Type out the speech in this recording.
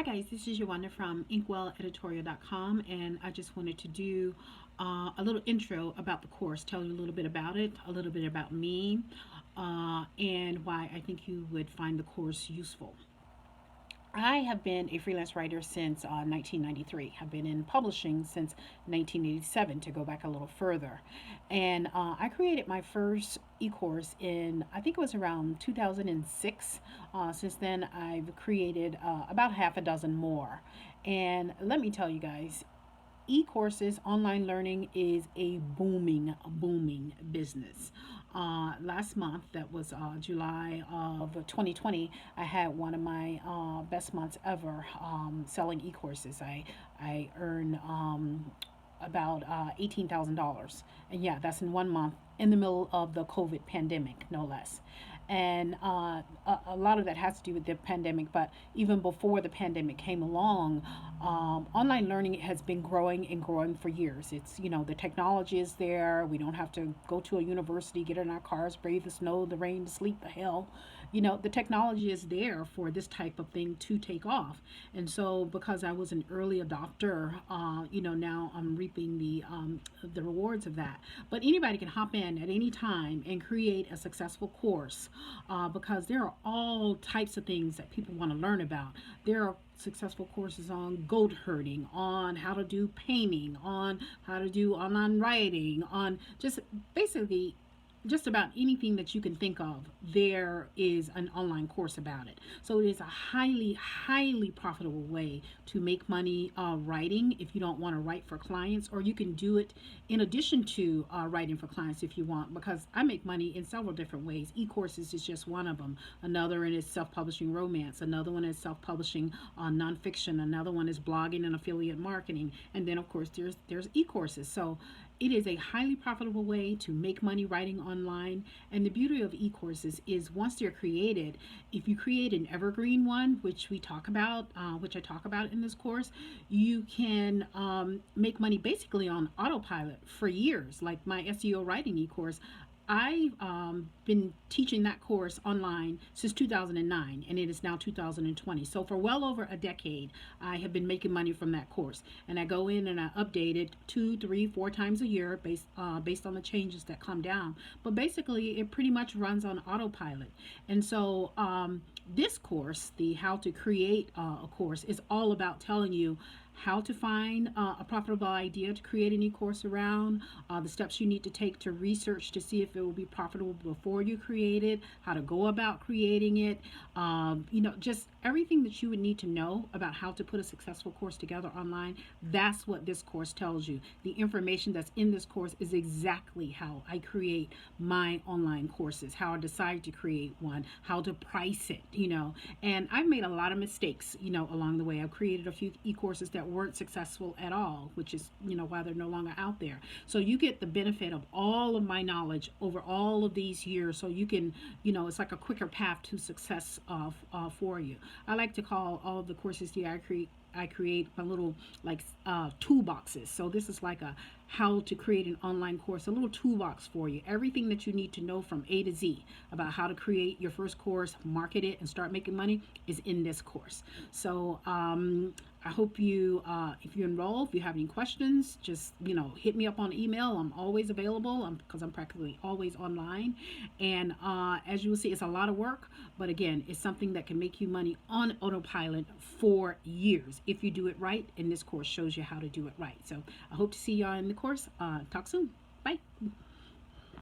Hi guys, this is Yawanda from InkwellEditorial.com, and I just wanted to do a little intro about the course, tell you a little bit about it, a little bit about me, and why I think you would find the course useful. I have been a freelance writer since 1993. I've been in publishing since 1987 to go back a little further. And I created my first e course in, I think it was around 2006. Since then, I've created about half a dozen more. And let me tell you guys, e-courses, online learning is a booming business. Last month, that was July of 2020, I had one of my best months ever selling e-courses. I earned about $18,000, and yeah, that's in one month in the middle of the COVID pandemic, no less. And a lot of that has to do with the pandemic, but even before the pandemic came along, online learning has been growing and growing for years. It's, the technology is there. We don't have to go to a university, get in our cars, brave the snow, the rain, the sleet, the hell. The technology is there for this type of thing to take off. And so, because I was an early adopter, now I'm reaping the rewards of that. But anybody can hop in at any time and create a successful course, because there are all types of things that people want to learn about. There are successful courses on goat herding, on how to do painting, on how to do online writing, on just basically just about anything that you can think of, there is an online course about it. So it is a highly profitable way to make money writing if you don't want to write for clients, or you can do it in addition to writing for clients if you want, because I make money in several different ways. E-courses is just one of them. Another one is self-publishing romance. Another one is self-publishing nonfiction. Another one is blogging and affiliate marketing. And then, of course, there's e-courses. So it is a highly profitable way to make money writing online. And the beauty of e-courses is once they're created, if you create an evergreen one, which we talk about, which I talk about in this course, you can make money basically on autopilot for years. Like my SEO writing e-course, I've been teaching that course online since 2009, and it is now 2020. So for well over a decade, I have been making money from that course. And I go in and I update it 2, 3, 4 times a year based on the changes that come down. But basically, it pretty much runs on autopilot. And so this course, the How to Create a Course, is all about telling you how to find a profitable idea to create an e-course around, the steps you need to take to research to see if it will be profitable before you create it, how to go about creating it, just everything that you would need to know about how to put a successful course together online. That's what this course tells you. The information that's in this course is exactly how I create my online courses, how I decide to create one, how to price it, and I've made a lot of mistakes, along the way. I've created a few e-courses that weren't successful at all, which is, why they're no longer out there. So you get the benefit of all of my knowledge over all of these years. So you can, it's like a quicker path to success for you. I like to call all of the courses that I create my little like toolboxes. So this is like a how to create an online course, a little toolbox for you. Everything that you need to know from A to Z about how to create your first course, market it, and start making money is in this course. So I hope you, if you enroll, if you have any questions, just, hit me up on email. I'm always available because I'm practically always online. And as you will see, it's a lot of work, but again, it's something that can make you money on autopilot for years if you do it right. And this course shows you how to do it right. So I hope to see y'all in the course. Talk soon. Bye.